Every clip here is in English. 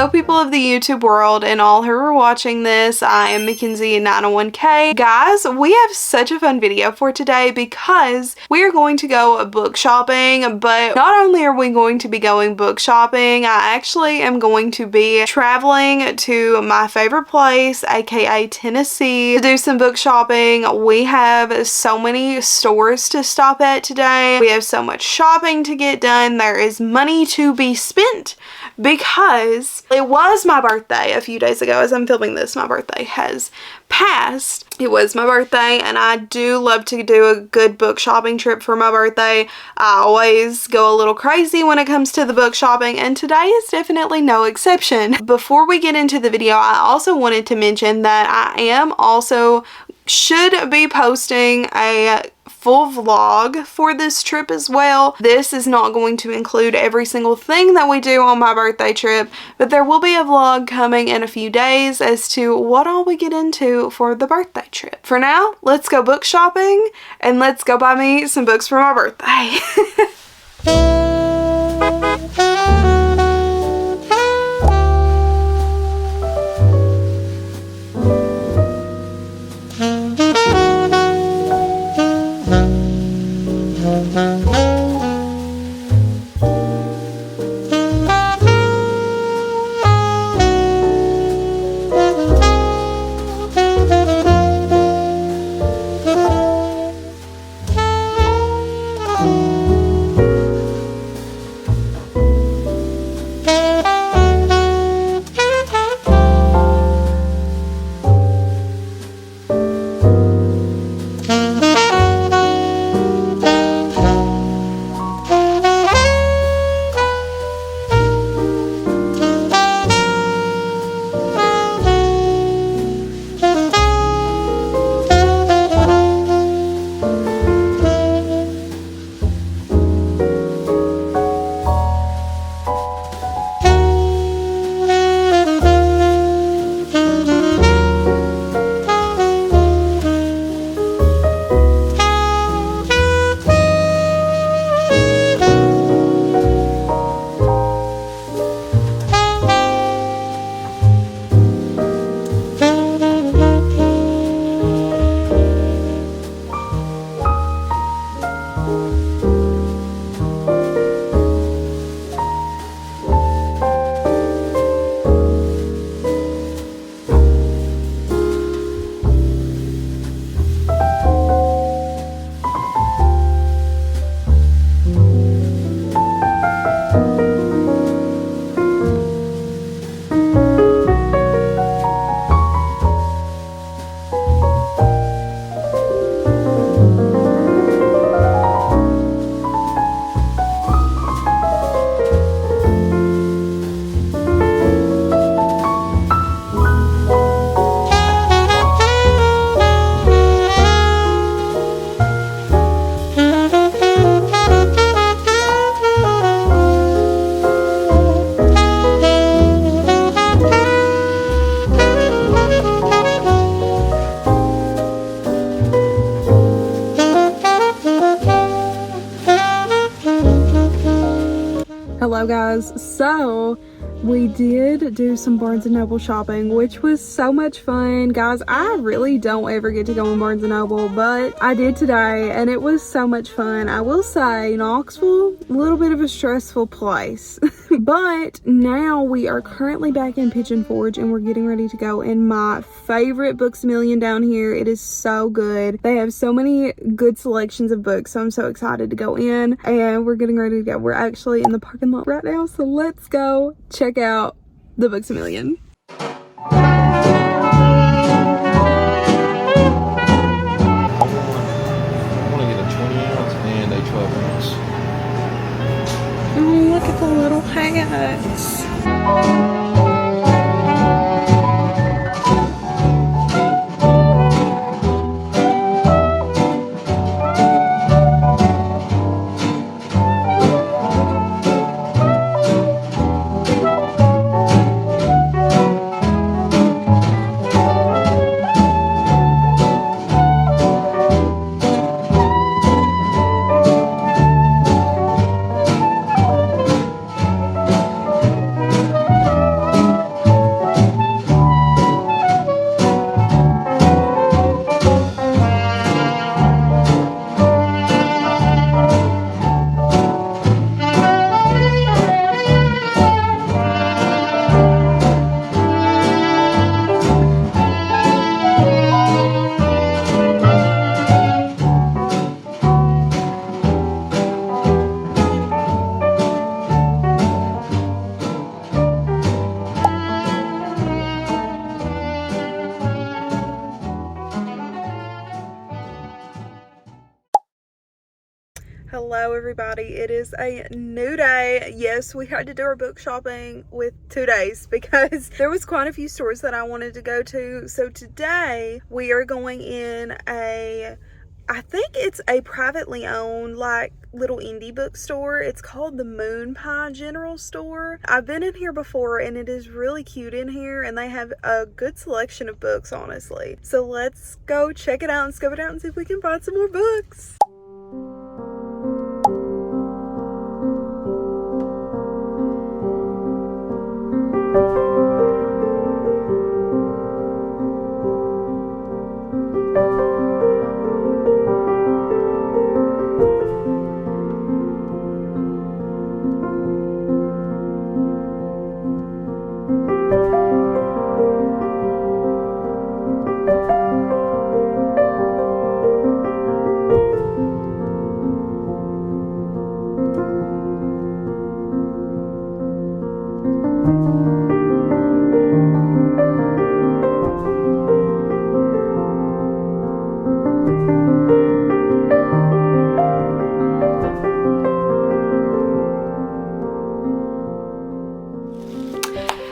people of the YouTube world and all who are watching this. I am Mackenzie901K. Guys, we have such a fun video for today because we are going to go book shopping, but not only are we going to be going book shopping, I actually am going to be traveling to my favorite place, aka Tennessee, to do some book shopping. We have so many stores to stop at today. We have so much shopping to get done. There is money to be spent because it was my birthday a few days ago. As I'm filming this, my birthday has passed. It was my birthday and I do love to do a good book shopping trip for my birthday. I always go a little crazy when it comes to the book shopping, and today is definitely no exception. Before we get into the video, I also wanted to mention that I am also should be posting a full vlog for this trip as well. This is not going to include every single thing that we do on my birthday trip, but there will be a vlog coming in a few days as to what all we get into for the birthday trip. For now, let's go book shopping and let's go buy me some books for my birthday. Hello guys, so we did do some Barnes & Noble shopping, which was so much fun. Guys, I really don't ever get to go in Barnes & Noble, but I did today and it was so much fun. I will say Knoxville, a little bit of a stressful place. But now we are currently back in Pigeon Forge and we're getting ready to go in my favorite Books A Million down here. It is so good. They have so many good selections of books, so I'm so excited to go in and we're getting ready to go. We're actually in the parking lot right now, so let's go check out the Books A Million. Oh, look at the little hats. Hello everybody, it is a new day. Yes, we had to do our book shopping with 2 days because there was quite a few stores that I wanted to go to. So today we are going in I think it's a privately owned like little indie bookstore. It's called the Moon Pie General Store. I've been in here before and it is really cute in here and they have a good selection of books, honestly. So let's go check it out and scope it out and see if we can find some more books.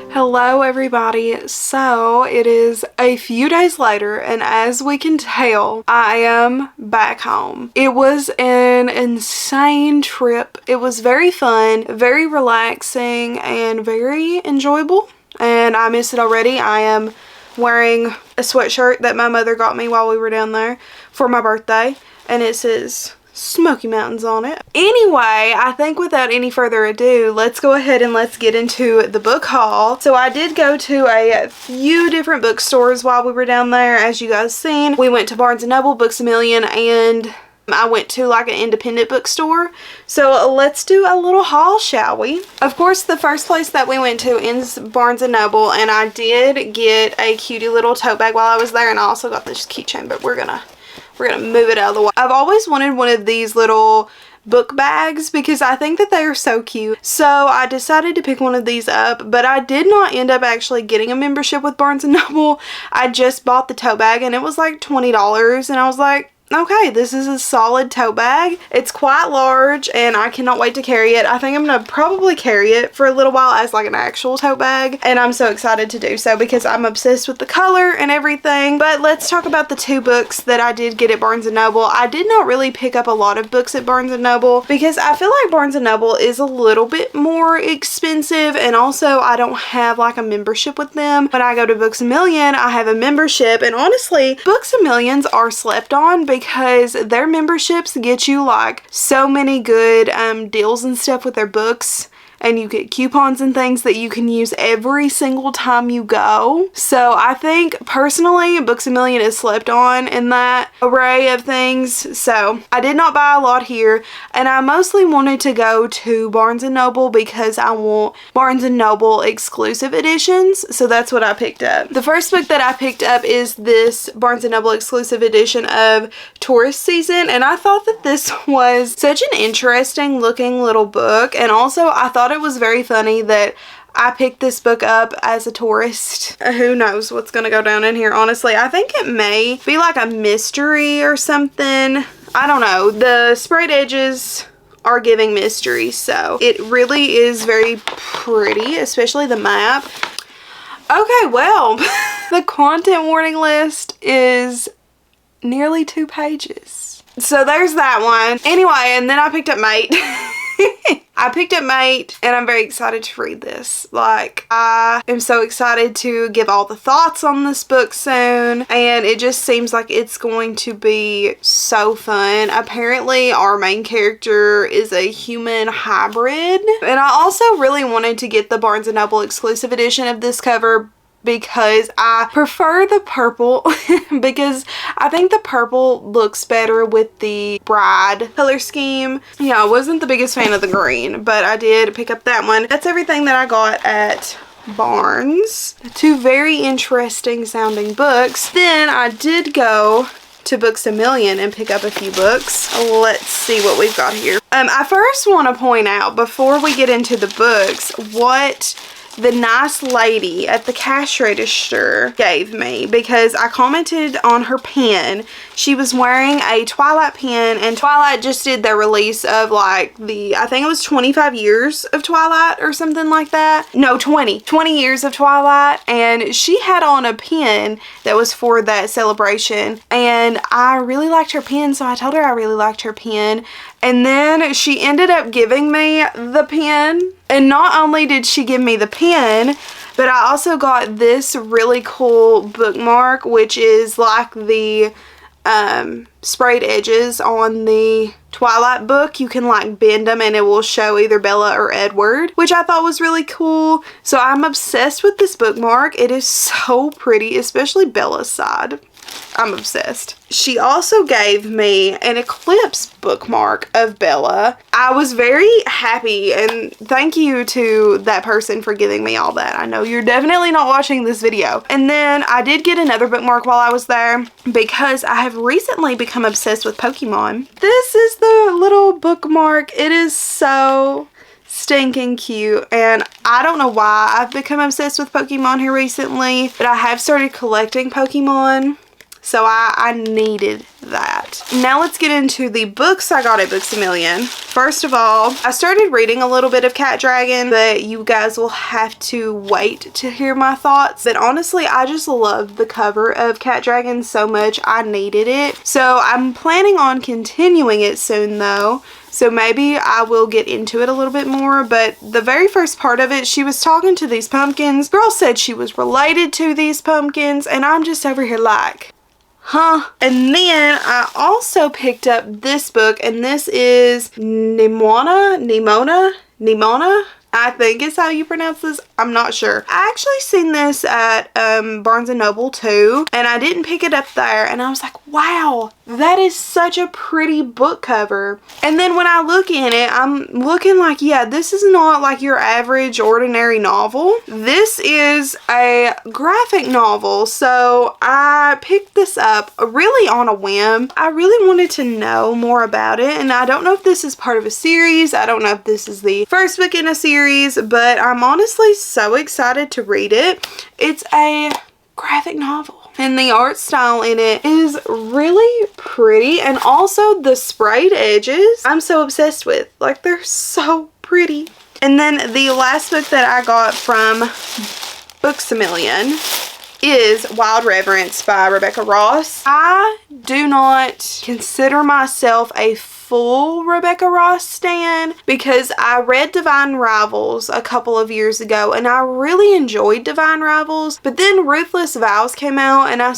Hello everybody, so it is a few days later and as we can tell, I am back home. It was an insane trip. It was very fun, very relaxing, and very enjoyable, and I miss it already. I am wearing a sweatshirt that my mother got me while we were down there for my birthday, and it says Smoky Mountains on it. Anyway, I think without any further ado, let's go ahead and let's get into the book haul. So I did go to a few different bookstores while we were down there, as you guys seen. We went to Barnes & Noble, Books A Million, and I went to like an independent bookstore. So let's do a little haul, shall we? Of course, the first place that we went to is Barnes & Noble, and I did get a cutie little tote bag while I was there, and I also got this keychain, but we're gonna move it out of the way. I've always wanted one of these little book bags because I think that they are so cute. So I decided to pick one of these up, but I did not end up actually getting a membership with Barnes & Noble. I just bought the tote bag and it was like $20, and I was like, okay, this is a solid tote bag. It's quite large and I cannot wait to carry it. I think I'm gonna probably carry it for a little while as like an actual tote bag, and I'm so excited to do so because I'm obsessed with the color and everything. But let's talk about the two books that I did get at Barnes & Noble. I did not really pick up a lot of books at Barnes & Noble because I feel like Barnes & Noble is a little bit more expensive, and also I don't have like a membership with them. When I go to Books A Million, I have a membership, and honestly, Books A Millions are slept on because their memberships get you like so many good deals and stuff with their books, and you get coupons and things that you can use every single time you go. So I think personally Books A Million is slept on in that array of things. So I did not buy a lot here, and I mostly wanted to go to Barnes & Noble because I want Barnes & Noble exclusive editions. So that's what I picked up. The first book that I picked up is this Barnes & Noble exclusive edition of Tourist Season, and I thought that this was such an interesting looking little book, and also I thought it was very funny that I picked this book up as a tourist. Who knows what's gonna go down in here, honestly. I think it may be like a mystery or something. I don't know. The sprayed edges are giving mystery, so it really is very pretty, especially the map. Okay, well, the content warning list is nearly 2 pages. So there's that one. Anyway, and then I picked up Mate. I picked up Mate, and I'm very excited to read this. Like, I am so excited to give all the thoughts on this book soon, and it just seems like it's going to be so fun. Apparently, our main character is a human hybrid, and I also really wanted to get the Barnes & Noble exclusive edition of this cover because I prefer the purple because I think the purple looks better with the bride color scheme. Yeah, I wasn't the biggest fan of the green, but I did pick up that one. That's everything that I got at Barnes. 2 very interesting sounding books. Then I did go to Books A Million and pick up a few books. Let's see what we've got here. I first want to point out, before we get into the books, what the nice lady at the cash register gave me because I commented on her pen. She was wearing a Twilight pen, and Twilight just did their release of like I think it was 25 years of Twilight or something like that. No, 20 years of Twilight, and she had on a pen that was for that celebration, and I really liked her pen, so I told her I really liked her pen. And then she ended up giving me the pen. And not only did she give me the pen, but I also got this really cool bookmark, which is like the sprayed edges on the Twilight book. You can like bend them and it will show either Bella or Edward, which I thought was really cool. So I'm obsessed with this bookmark. It is so pretty, especially Bella's side. I'm obsessed. She also gave me an eclipse bookmark of Bella. I was very happy, and thank you to that person for giving me all that. I know you're definitely not watching this video. And then I did get another bookmark while I was there because I have recently become obsessed with Pokemon. This is the little bookmark. It is so stinking cute, and I don't know why I've become obsessed with Pokemon here recently, but I have started collecting Pokemon. So I needed that. Now let's get into the books I got at Books-A-Million. First of all, I started reading a little bit of Cat Dragon, but you guys will have to wait to hear my thoughts. But honestly, I just love the cover of Cat Dragon so much. I needed it. So I'm planning on continuing it soon though. So maybe I will get into it a little bit more, but the very first part of it, she was talking to these pumpkins. Girl said she was related to these pumpkins, and I'm just over here like, huh? And then I also picked up this book, and this is Nimona, I think is how you pronounce this. I'm not sure. I actually seen this at Barnes & Noble too, and I didn't pick it up there, and I was like, wow, that is such a pretty book cover. And then when I look in it, I'm looking like, yeah, this is not like your average ordinary novel. This is a graphic novel, so I picked this up really on a whim. I really wanted to know more about it, and I don't know if this is part of a series. I don't know if this is the first book in a series, but I'm honestly so excited to read it. It's a graphic novel, and the art style in it is really pretty, and also the sprayed edges I'm so obsessed with. Like, they're so pretty. And then the last book that I got from Books-A-Million is Wild Reverence by Rebecca Ross. I do not consider myself a full Rebecca Ross stan because I read Divine Rivals a couple of years ago, and I really enjoyed Divine Rivals, but then Ruthless Vows came out, and I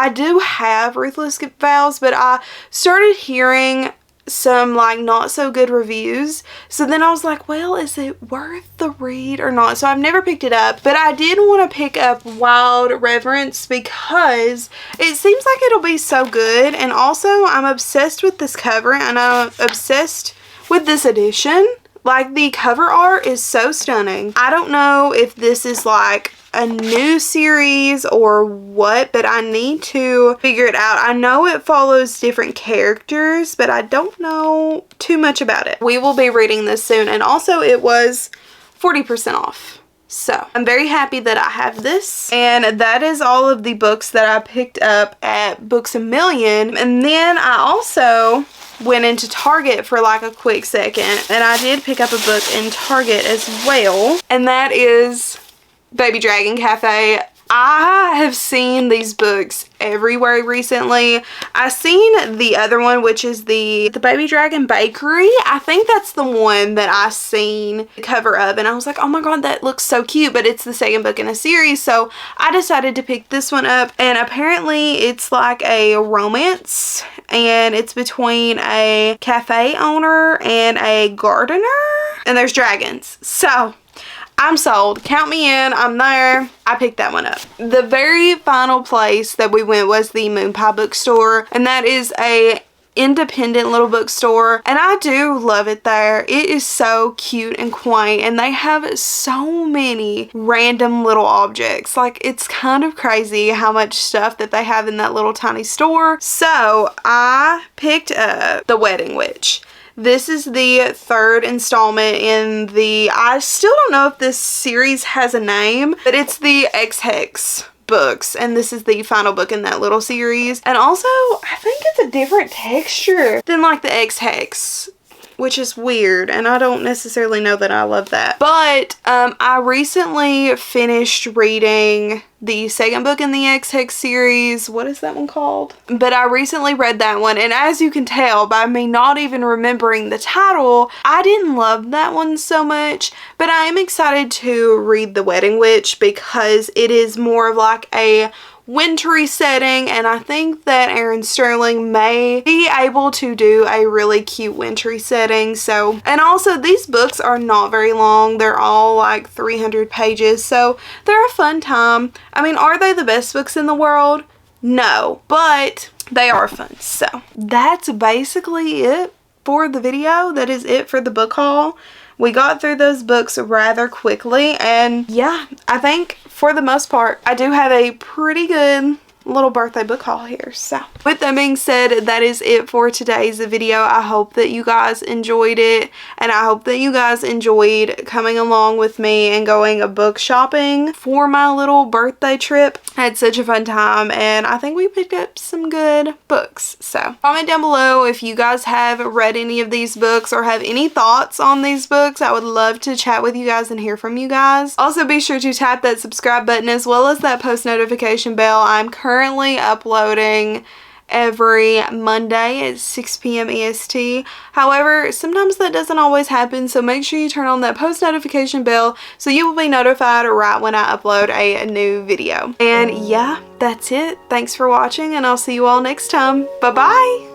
do have Ruthless Vows, but I started hearing some like not so good reviews, so then I was like, well, is it worth the read or not? So I've never picked it up, but I did want to pick up Wild Reverence because it seems like it'll be so good, and also I'm obsessed with this cover, and I'm obsessed with this edition. Like, the cover art is so stunning. I don't know if this is like a new series or what, but I need to figure it out. I know it follows different characters, but I don't know too much about it. We will be reading this soon, and also it was 40% off. So I'm very happy that I have this, and that is all of the books that I picked up at Books-A-Million. And then I also went into Target for like a quick second, and I did pick up a book in Target as well, and that is Baby Dragon Cafe. I have seen these books everywhere recently. I've seen the other one, which is the Baby Dragon Bakery. I think that's the one that I seen the cover of, and I was like, oh my god, that looks so cute, but it's the second book in a series, so I decided to pick this one up. And apparently it's like a romance, and it's between a cafe owner and a gardener, and there's dragons. So I'm sold. Count me in. I'm there. I picked that one up. The very final place that we went was the Moon Pie bookstore, and that is a independent little bookstore, and I do love it there. It is so cute and quaint, and they have so many random little objects. Like, it's kind of crazy how much stuff that they have in that little tiny store. So I picked up The Wedding Witch. This is the third installment in the, I still don't know if this series has a name, but it's the recss books, and this is the final book in that little series. And also, I think it's a different texture than like the recss, which is weird, and I don't necessarily know that I love that. But I recently finished reading the second book in the recss series. What is that one called? But I recently read that one, and as you can tell by me not even remembering the title, I didn't love that one so much. But I am excited to read The Wedding Witch because it is more of like a wintry setting, and I think that Aaron Sterling may be able to do a really cute wintry setting. So, and also these books are not very long. They're all like 300 pages, so they're a fun time. I mean, are they the best books in the world? No, but they are fun. So that's basically it for the video. That is it for the book haul. We got through those books rather quickly, and yeah, I think for the most part, I do have a pretty good little birthday book haul here. So with that being said, that is it for today's video. I hope that you guys enjoyed it, and I hope that you guys enjoyed coming along with me and going book shopping for my little birthday trip. I had such a fun time, and I think we picked up some good books. So comment down below if you guys have read any of these books or have any thoughts on these books. I would love to chat with you guys and hear from you guys. Also, be sure to tap that subscribe button as well as that post notification bell. I'm currently uploading every Monday at 6 p.m. EST. However, sometimes that doesn't always happen, so make sure you turn on that post notification bell so you will be notified right when I upload a new video. And yeah, that's it. Thanks for watching, and I'll see you all next time. Bye-bye!